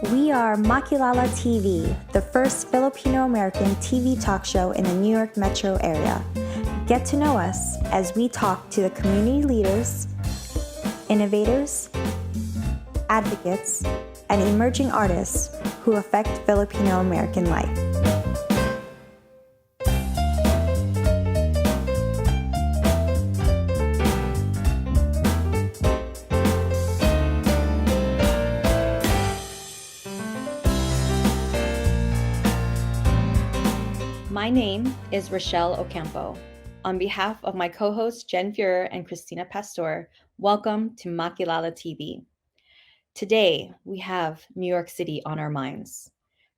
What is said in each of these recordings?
We are Makilala TV, the first Filipino-American TV talk show in the New York metro area. Get to know us as we talk to the community leaders, innovators, advocates, and emerging artists who affect Filipino-American life. My name is Rachelle Ocampo. On behalf of my co-hosts Jen and Cristina Pastor, welcome to Makilala TV. Today, we have New York City on our minds.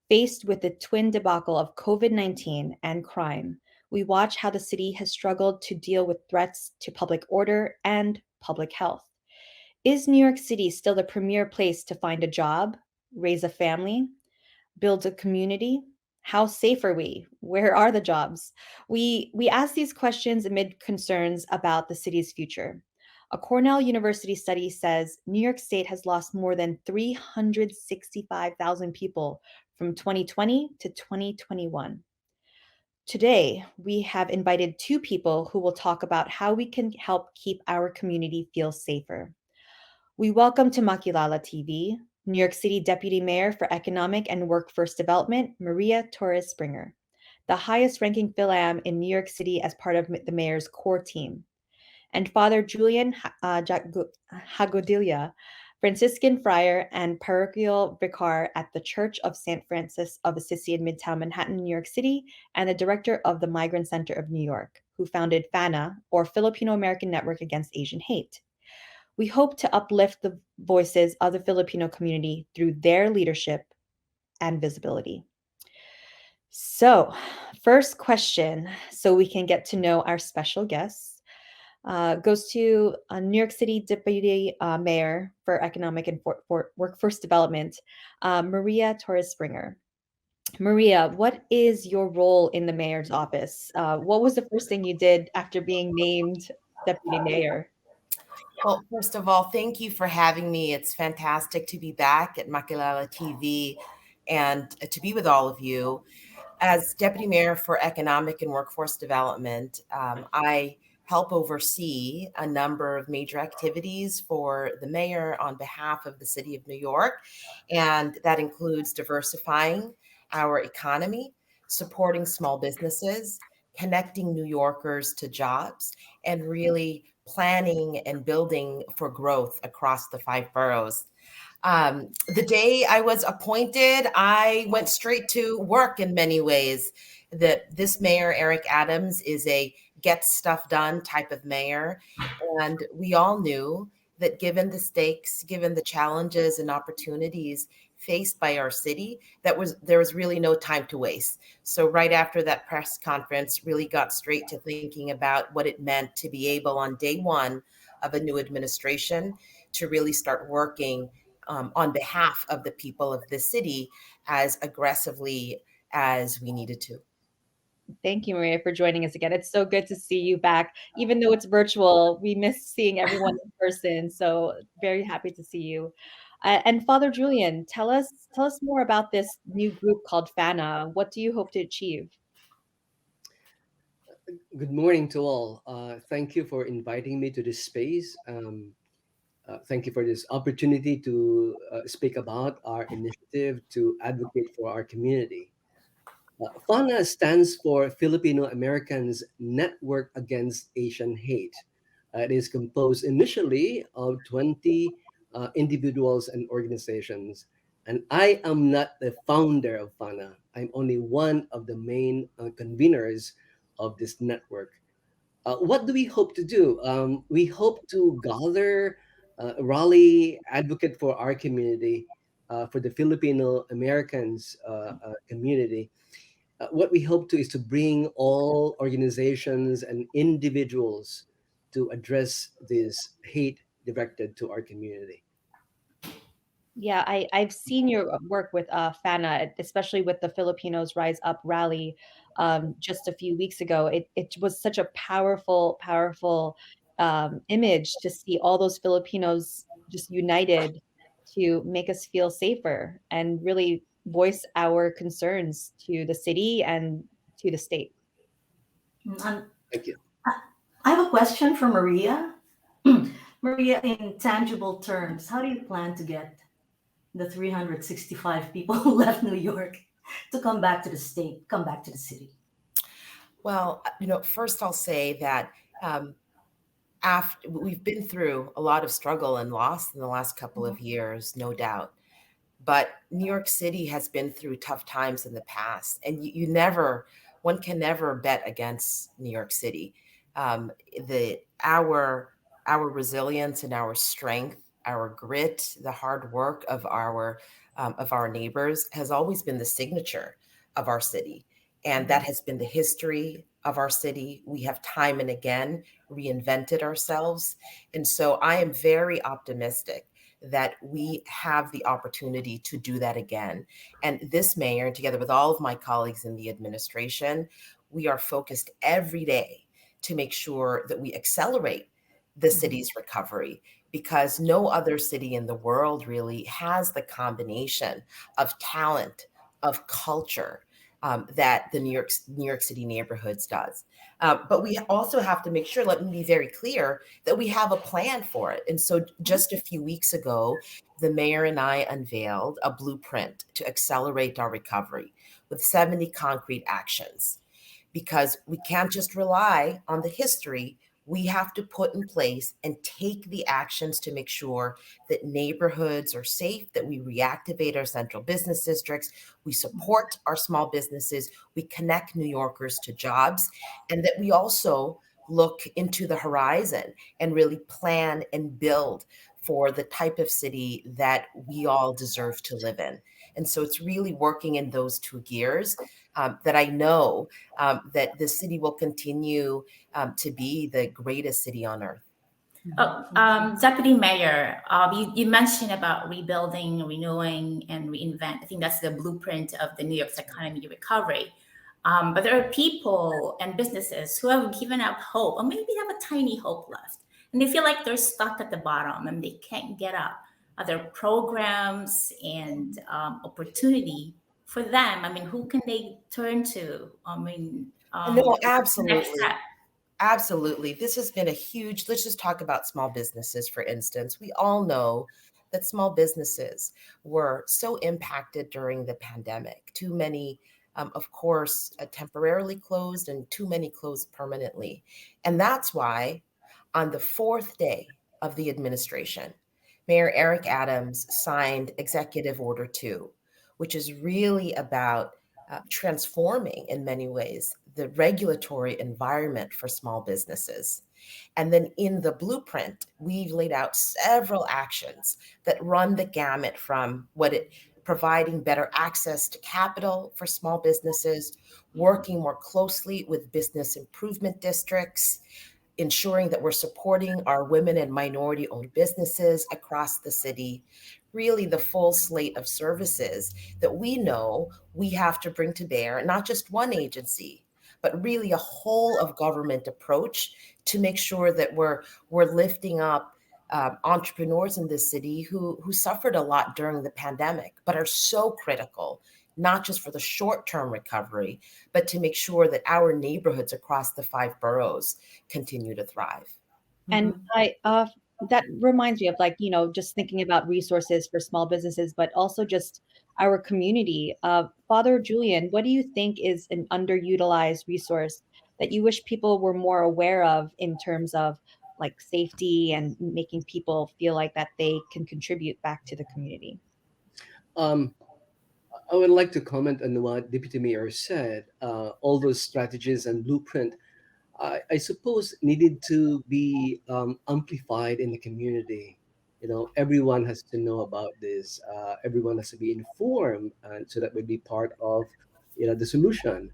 Faced with the twin debacle of COVID-19 and crime, we watch how the city has struggled to deal with threats to public order and public health. Is New York City still the premier place to find a job, raise a family, build a community? How safe are we? Where are the jobs? We ask these questions amid concerns about the city's future. A Cornell University study says New York State has lost more than 365,000 people from 2020 to 2021. Today, we have invited two people who will talk about how we can help keep our community feel safer. We welcome to Makilala TV, New York City Deputy Mayor for Economic and Workforce Development, Maria Torres-Springer, the highest-ranking PhilAm in New York City as part of the mayor's core team, and Father Julian Jagudilla, Franciscan friar and parochial vicar at the Church of St. Francis of Assisi in Midtown Manhattan, New York City, and the director of the Migrant Center of New York, who founded FANAAH, or Filipino American Network Against Asian Hate. We hope to uplift the voices of the Filipino community through their leadership and visibility. So, first question, so we can get to know our special guests, goes to New York City Deputy Mayor for Economic and Workforce Development, Maria Torres-Springer. Maria, what is your role in the mayor's office? What was the first thing you did after being named deputy mayor? Well, first of all, thank you for having me. It's fantastic to be back at Makilala TV and to be with all of you. As Deputy Mayor for Economic and Workforce Development, I help oversee a number of major activities for the mayor on behalf of the City of New York, and that includes diversifying our economy, supporting small businesses, connecting New Yorkers to jobs, and really planning and building for growth across the 5 boroughs. The day I was appointed, I went straight to work in many ways. This mayor, Eric Adams, is a get stuff done type of mayor. And we all knew that given the stakes, given the challenges and opportunities faced by our city, there was really no time to waste. So right after that press conference, really got straight to thinking about what it meant to be able on day one of a new administration to really start working on behalf of the people of the city as aggressively as we needed to. Thank you, Maria, for joining us again. It's so good to see you back. Even though it's virtual, we miss seeing everyone in person. So very happy to see you. And Father Julian, tell us more about this new group called FANAAH. What do you hope to achieve? Good morning to all. Thank you for inviting me to this space. Thank you for this opportunity to speak about our initiative to advocate for our community. FANAAH stands for Filipino Americans Network Against Asian Hate. It is composed initially of 20 individuals and organizations. And I am not the founder of FANAAH. I'm only one of the main conveners of this network. What do we hope to do? We hope to gather, rally, advocate for our community, for the Filipino Americans community. What we hope to is to bring all organizations and individuals to address this hate directed to our community. Yeah, I've seen your work with FANAAH, especially with the Filipinos Rise Up rally just a few weeks ago. It was such a powerful image to see all those Filipinos just united to make us feel safer and really voice our concerns to the city and to the state. Thank you. I have a question for Maria. Maria, in tangible terms, how do you plan to get the 365 people who left New York to come back to the state, come back to the city? Well, first I'll say that after we've been through a lot of struggle and loss in the last couple of years, no doubt. But New York City has been through tough times in the past, and one can never bet against New York City. Our resilience and our strength, our grit, the hard work of our neighbors has always been the signature of our city. And that has been the history of our city. We have time and again reinvented ourselves. And so I am very optimistic that we have the opportunity to do that again. And this mayor, together with all of my colleagues in the administration, we are focused every day to make sure that we accelerate the city's recovery, because no other city in the world really has the combination of talent, of culture, that the New York City neighborhoods does. But we also have to make sure, let me be very clear, that we have a plan for it. And so just a few weeks ago, the mayor and I unveiled a blueprint to accelerate our recovery with 70 concrete actions, because we can't just rely on the history. We have to put in place and take the actions to make sure that neighborhoods are safe, that we reactivate our central business districts, we support our small businesses, we connect New Yorkers to jobs, and that we also look into the horizon and really plan and build for the type of city that we all deserve to live in. And so it's really working in those two gears that I know that the city will continue to be the greatest city on earth. Deputy Mayor, you mentioned about rebuilding, renewing, and reinvent. I think that's the blueprint of the New York's economy recovery. But there are people and businesses who have given up hope, or maybe have a tiny hope left, and they feel like they're stuck at the bottom and they can't get up. Are there programs and opportunity for them? I mean, who can they turn to? I mean, no, absolutely. Absolutely. This has been a huge, let's just talk about small businesses, for instance. We all know that small businesses were so impacted during the pandemic. Too many, of course, temporarily closed, and too many closed permanently. And that's why on the fourth day of the administration, Mayor Eric Adams signed Executive Order 2, which is really about transforming, in many ways, the regulatory environment for small businesses. And then in the blueprint, we've laid out several actions that run the gamut from providing better access to capital for small businesses, working more closely with business improvement districts, ensuring that we're supporting our women and minority-owned businesses across the city, really the full slate of services that we know we have to bring to bear, not just one agency, but really a whole of government approach to make sure that we're lifting up entrepreneurs in this city who suffered a lot during the pandemic, but are so critical, not just for the short-term recovery, but to make sure that our neighborhoods across the 5 boroughs continue to thrive. And that reminds me of, like, just thinking about resources for small businesses, but also just our community. Father Julian, what do you think is an underutilized resource that you wish people were more aware of in terms of like safety and making people feel like that they can contribute back to the community? I would like to comment on what Deputy Mayor said. All those strategies and blueprint, I suppose, needed to be amplified in the community. Everyone has to know about this. Everyone has to be informed, and so that would be part of, the solution.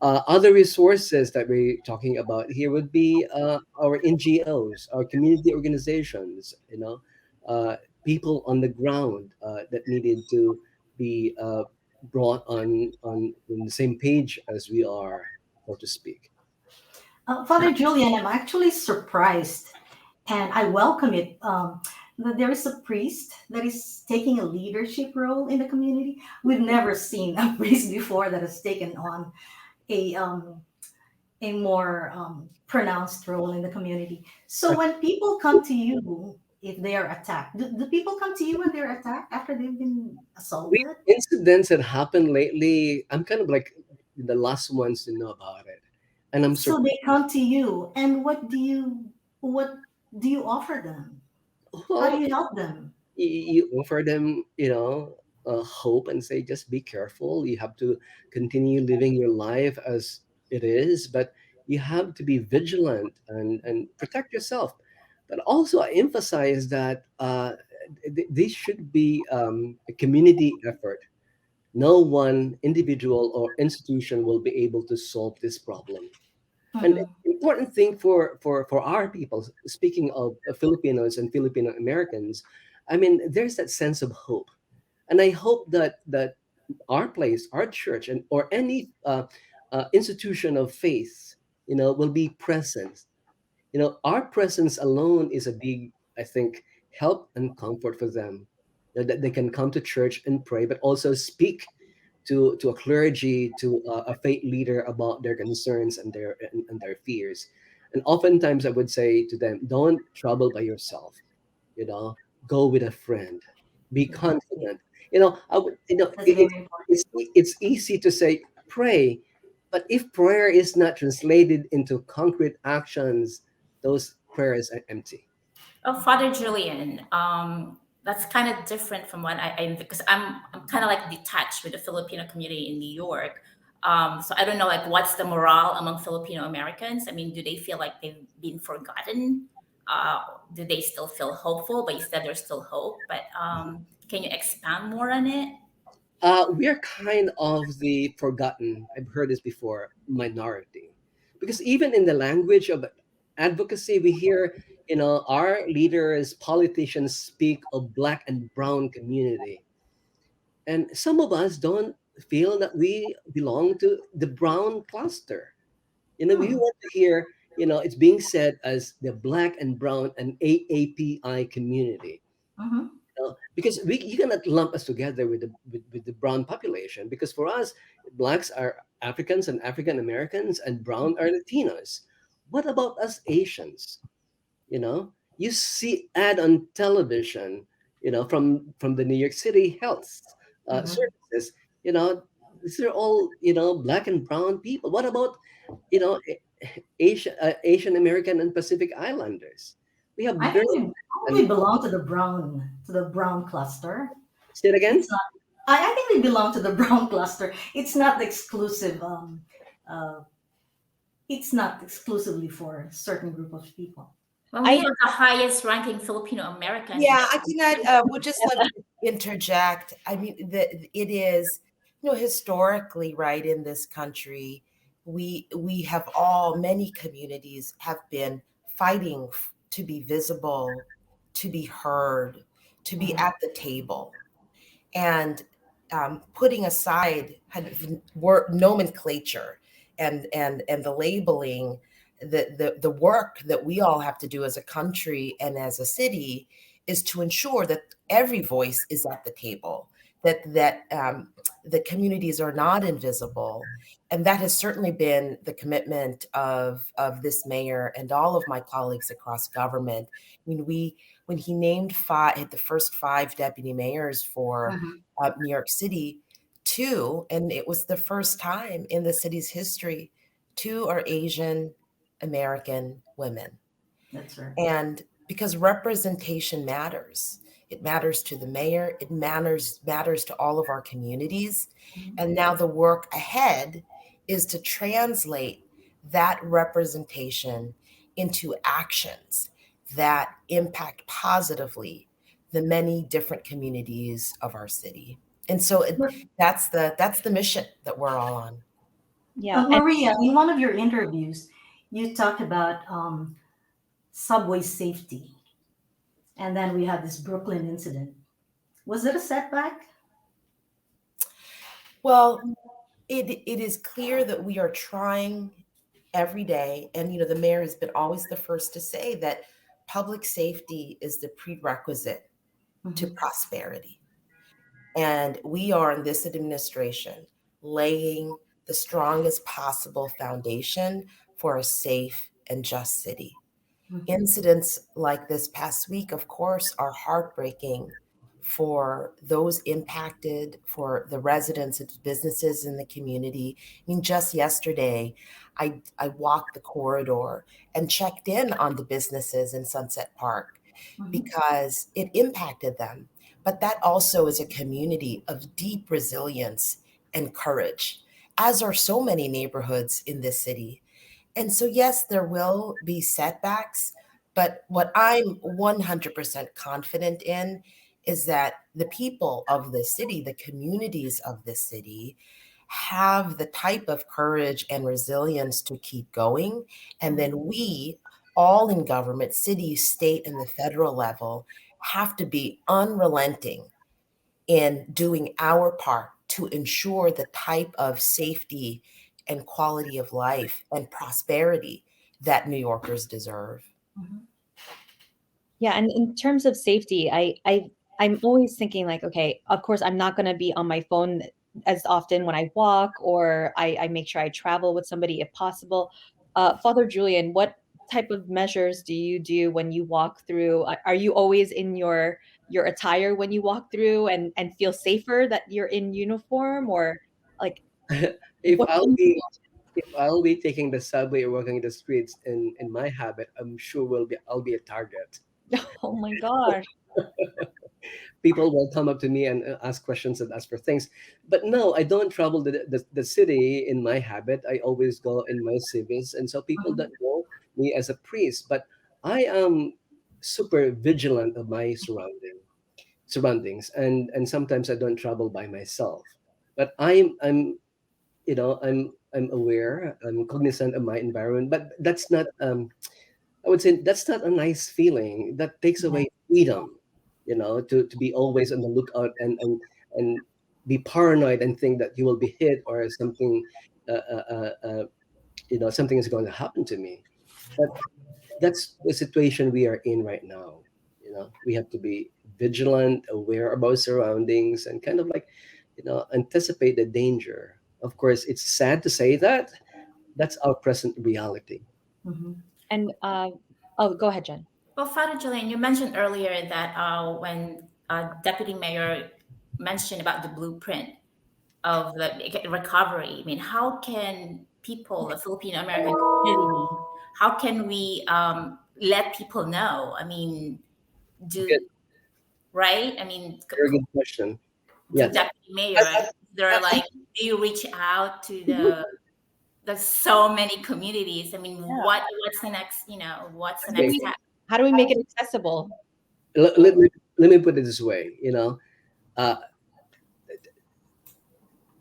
Other resources that we're talking about here would be our NGOs, our community organizations. People on the ground that needed to be brought on the same page as we are, so to speak. Father Julian, I'm actually surprised, and I welcome it, that there is a priest that is taking a leadership role in the community. We've never seen a priest before that has taken on a more pronounced role in the community. So when people come to you, if they are attacked, do people come to you when they're attacked after they've been assaulted? Incidents that happened lately, I'm kind of like the last ones to know about it, and I'm So surprised. they come to you, and what do you offer them? How do Well, you help them? you offer them, hope and say, just be careful. You have to continue living your life as it is, but you have to be vigilant and protect yourself. But also, I emphasize that this should be a community effort. No one individual or institution will be able to solve this problem. And Mhm. the important thing for our people, speaking of Filipinos and Filipino Americans, I mean, there's that sense of hope, and I hope that our place, our church, and or any institution of faith, will be present. Our presence alone is a big, I think, help and comfort for them. That they can come to church and pray, but also speak to a clergy, to a faith leader about their concerns and their fears. And oftentimes, I would say to them, don't trouble by yourself. You know, go with a friend. Be confident. I would. That's very important. It's easy to say pray, but if prayer is not translated into concrete actions, those prayers are empty. Oh, Father Julian, that's kind of different from what I because I'm kind of like detached with the Filipino community in New York. So I don't know like what's the morale among Filipino Americans. I mean, do they feel like they've been forgotten? Do they still feel hopeful? But you said there's still hope. But can you expand more on it? We are kind of the forgotten, I've heard this before, minority. Because even in the language of advocacy, we hear, our leaders, politicians speak of black and brown community. And some of us don't feel that we belong to the brown cluster. We Hmm. want to hear, it's being said as the black and brown and AAPI community. Hmm. Because you cannot lump us together with the brown population, because for us, blacks are Africans and African Americans and brown are Latinos. What about us Asians? You see ad on television, from the New York City health Hmm. services. you know these are all, black and brown people. What about, Asian American and Pacific Islanders? We have I very, think we and probably belong to the brown cluster. say it again. It's not. I think we belong to the brown cluster. It's not exclusive. Uh, it's not exclusively for a certain group of people. Well, we I have the highest ranking Filipino Americans in Yeah, I the cannot. Would just love to interject. I mean, it is, historically, right, in this country, we have all, many communities have been fighting to be visible, to be heard, to be Mhm. at the table, and putting aside kind of nomenclature and the labeling, the work that we all have to do as a country and as a city is to ensure that every voice is at the table, that the communities are not invisible. And that has certainly been the commitment of this mayor and all of my colleagues across government. I mean, when he named the first 5 deputy mayors for Mhm. New York City, 2, and it was the first time in the city's history, 2 are Asian American women. That's right. And because representation matters, it matters to the mayor, it matters to all of our communities. And now the work ahead is to translate that representation into actions that impact positively the many different communities of our city. And so that's the mission that we're all on. yeah, and Maria, in one of your interviews, you talked about subway safety, and then we had this Brooklyn incident. Was it a setback? Well, it is clear that we are trying every day, and the mayor has been always the first to say that public safety is the prerequisite to Mhm. prosperity. And we are in this administration laying the strongest possible foundation for a safe and just city. Mhm. Incidents like this past week, of course, are heartbreaking for those impacted, for the residents and businesses in the community. I mean, just yesterday, I walked the corridor and checked in on the businesses in Sunset Park Mhm. because it impacted them. But that also is a community of deep resilience and courage, as are so many neighborhoods in this city. And so, yes, there will be setbacks, but what I'm 100% confident in is that the people of the city, the communities of the city, have the type of courage and resilience to keep going. And then we, all in government, city, state, and the federal level, have to be unrelenting in doing our part to ensure the type of safety and quality of life and prosperity that New Yorkers deserve. Mhm. Yeah, and in terms of safety, I'm always thinking like, okay, of course I'm not gonna be on my phone as often when I walk, or I make sure I travel with somebody if possible. Father Julian, what type of measures do you do when you walk through? Are you always in your attire when you walk through and feel safer that you're in uniform, or like if what? I'll be if I'll be taking the subway or walking the streets in my habit, I'm sure I'll be a target. Oh my gosh. People will come up to me and ask questions and ask for things. But no, I don't travel the city in my habit. I always go in my civis. And so people Mhm. don't know me as a priest, but I am super vigilant of my surroundings. And sometimes I don't travel by myself. But I'm I'm aware, I'm cognizant of my environment, but that's not I would say that's not a nice feeling. That takes Yeah. away freedom, to be always on the lookout and be paranoid and think that you will be hit or something, something is going to happen to me. But that's the situation we are in right now. We have to be vigilant, aware of our surroundings, and kind of like, anticipate the danger. Of course, it's sad to say that that's our present reality. Mhm. And oh, go ahead, Jen. Well, Father Julian, you mentioned earlier that when Deputy Mayor mentioned about the blueprint of the recovery, I mean, how can people, the Filipino American community, how can we let people know? I mean, do Good, right? I mean, very good question. to Yes. Deputy Mayor, there are like, do you reach out to the so many communities? I mean, Yeah. what's the next? What's the How do next Okay. we step? how do we make it accessible? Let me put it this way. Uh,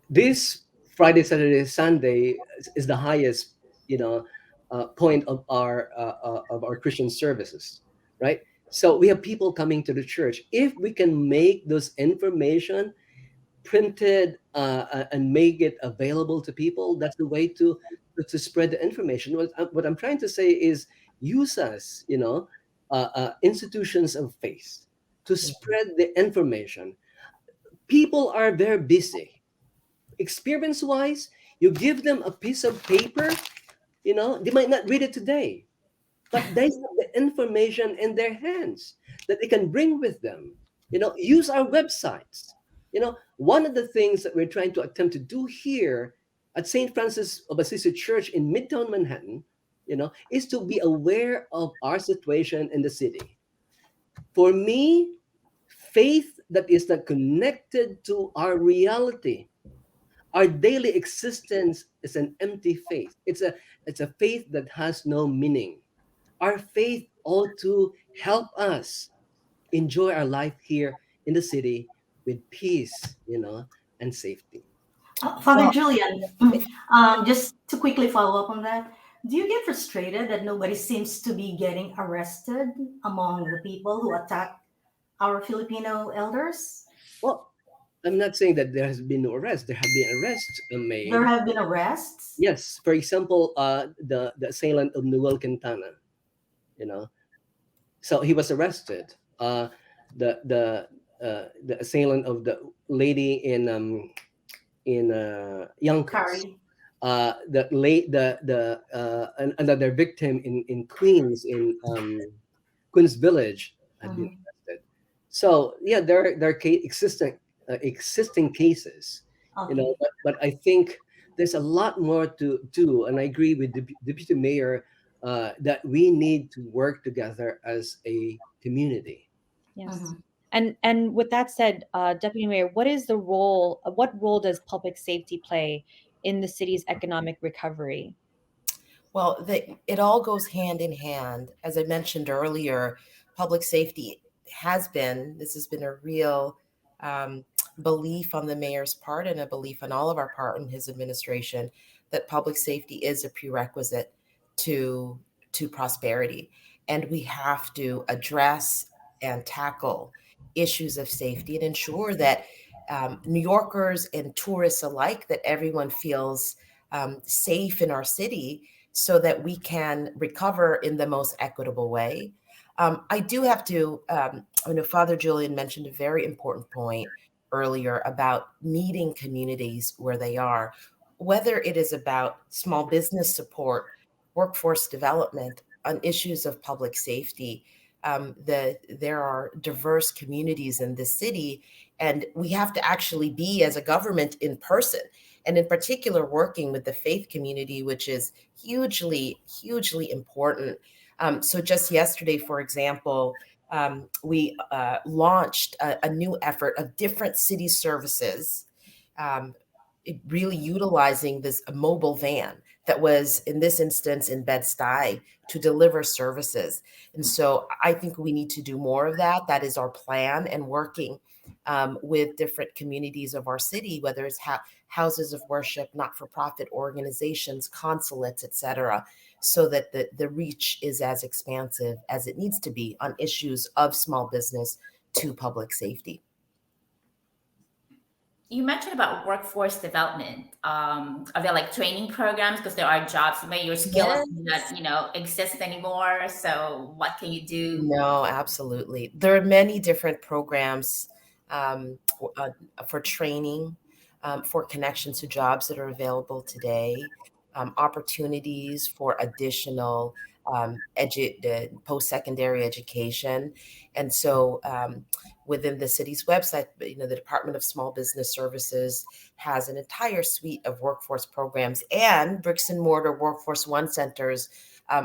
this Friday, Saturday, Sunday is the highest, point of our Christian services, right? So we have people coming to the church. If we can make those information printed, and make it available to people, that's the way to spread the information. What I'm trying to say is use us, institutions of faith to spread the information. People are very busy. Experience wise, you give them a piece of paper, they might not read it today, but they have the information in their hands that they can bring with them. Use our websites. One of the things that we're trying to attempt to do here at St. Francis of Assisi Church in Midtown Manhattan, is to be aware of our situation in the city. For me, faith that is not connected to our reality, our daily existence, is an empty faith. It's a faith that has no meaning. Our faith ought to help us enjoy our life here in the city with peace, and safety. Father Well, Julian, just to quickly follow up on that, do you get frustrated that nobody seems to be getting arrested among the people who attack our Filipino elders? Well, I'm not saying that there has been no arrest. There have been arrests There made. have been arrests. Yes, for example, the assailant of Noel Quintana, you know, So he was arrested. The assailant of the lady in Yonkers, Sorry. another victim in Queens, in Queens Village, had been Mhm. arrested. So yeah, there are existing cases, Okay. but I think there's a lot more to do, and I agree with the deputy mayor that we need to work together as a community. Yes. Mhm. And with that said, Deputy Mayor, what role does public safety play in the city's economic recovery? Well, it all goes hand in hand. As I mentioned earlier, public safety this has been a real um, belief on the mayor's part and a belief on all of our part in his administration that public safety is a prerequisite to prosperity. And we have to address and tackle issues of safety and ensure that New Yorkers and tourists alike, that everyone feels safe in our city so that we can recover in the most equitable way. I do have to, I know Father Julian mentioned a very important point earlier about meeting communities where they are, whether it is about small business support, workforce development, on issues of public safety. There are diverse communities in this city, and we have to actually be, as a government, in person, and in particular working with the faith community, which is hugely important. So just yesterday, for example, we launched a new effort of different city services, um, really utilizing this mobile van that was, in this instance, in Bed-Stuy to deliver services. And so I think we need to do more of that. That is our plan, and working with different communities of our city, whether it's houses of worship, not-for-profit organizations, consulates, etc., so that the reach is as expansive as it needs to be on issues of small business to public safety. You mentioned about workforce development. Are there like training programs? Because there are jobs, maybe your skills do Yes. not, exist anymore. So what can you do? No, absolutely. There are many different programs for training, for connections to jobs that are available today, opportunities for additional post-secondary education. And so within the city's website, the Department of Small Business Services has an entire suite of workforce programs and bricks and mortar Workforce One centers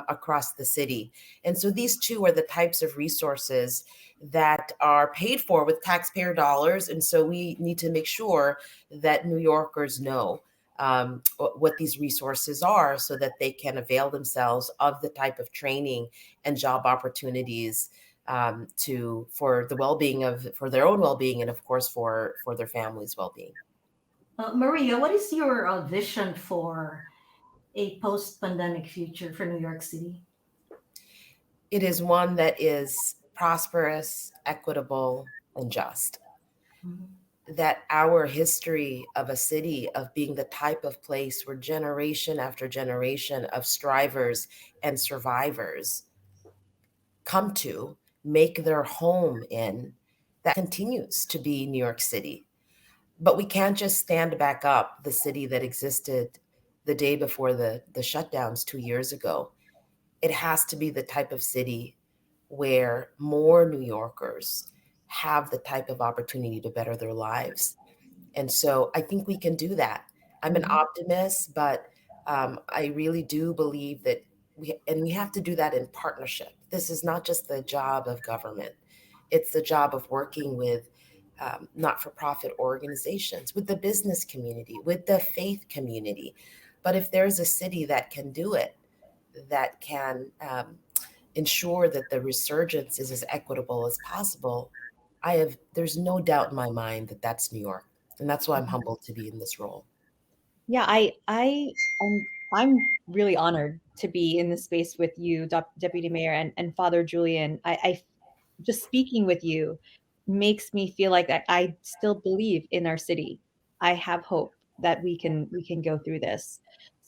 across the city. And so these two are the types of resources that are paid for with taxpayer dollars. And so we need to make sure that New Yorkers know what these resources are so that they can avail themselves of the type of training and job opportunities for their own well-being, and of course for their families' well-being. Maria, what is your vision for a post-pandemic future for New York City? It is one that is prosperous, equitable, and just. Mhm. That our history of a city of being the type of place where generation after generation of strivers and survivors come to make their home in, that continues to be New York City. But we can't just stand back up the city that existed the day before the shutdowns 2 years ago. It has to be the type of city where more New Yorkers have the type of opportunity to better their lives. And so I think we can do that. I'm an Mhm. optimist, but I really do believe that we have to do that in partnership. This is not just the job of government. It's the job of working with not-for-profit organizations, with the business community, with the faith community. But if there's a city that can do it, that can ensure that the resurgence is as equitable as possible, there's no doubt in my mind that that's New York. And that's why I'm humbled to be in this role. Yeah, I'm really honored to be in this space with you, Deputy Mayor, and Father Julian. Just speaking with you makes me feel like I still believe in our city. I have hope that we can go through this.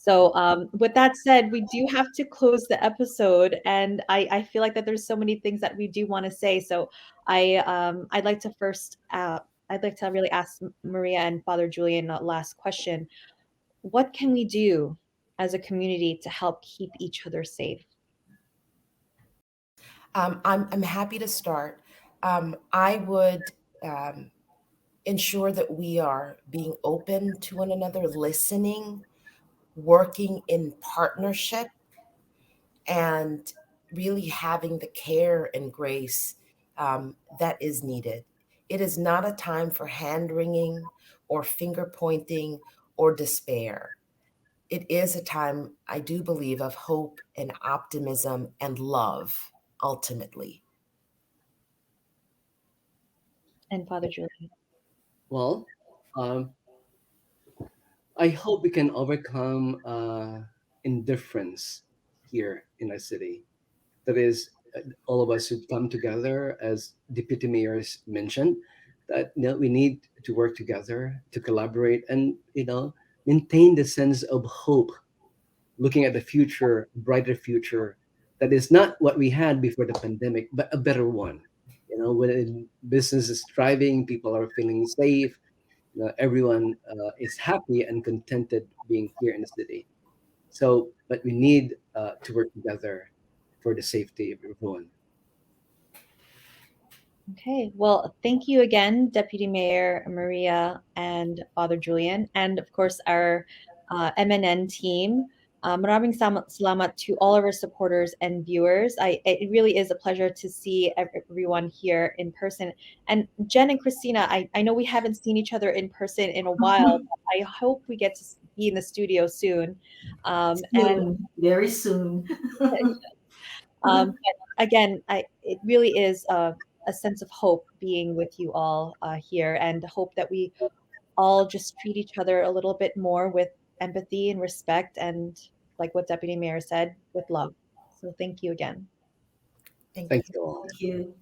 So with that said, we do have to close the episode, and I feel like that there's so many things that we do want to say. So I'd like to first I'd like to really ask Maria and Father Julian a last question. What can we do as a community to help keep each other safe? I'm happy to start. I would ensure that we are being open to one another, listening, working in partnership, and really having the care and grace that is needed. It is not a time for hand wringing or finger pointing or despair. It is a time, I do believe, of hope and optimism and love, ultimately. And Father Julian. Well, um, I hope we can overcome indifference here in our city. That is, all of us should come together, as deputy mayors mentioned, that we need to work together to collaborate and maintain the sense of hope, looking at the future, brighter future, that is not what we had before the pandemic, but a better one. When business is thriving, people are feeling safe, everyone is happy and contented being here in the city. So, but we need to work together for the safety of everyone. Okay, well, thank you again, Deputy Mayor Maria and Father Julian, and of course our MNN team. Maraming salamat to all of our supporters and viewers. It really is a pleasure to see everyone here in person. And Jen and Cristina, I know we haven't seen each other in person in a while, but I hope we get to be in the studio soon. Soon, very soon. But again, it really is a sense of hope being with you all here, and hope that we all just treat each other a little bit more with empathy and respect, and like what Deputy Mayor said, with love. So thank you again. Thank Thank you. you all. Thank you.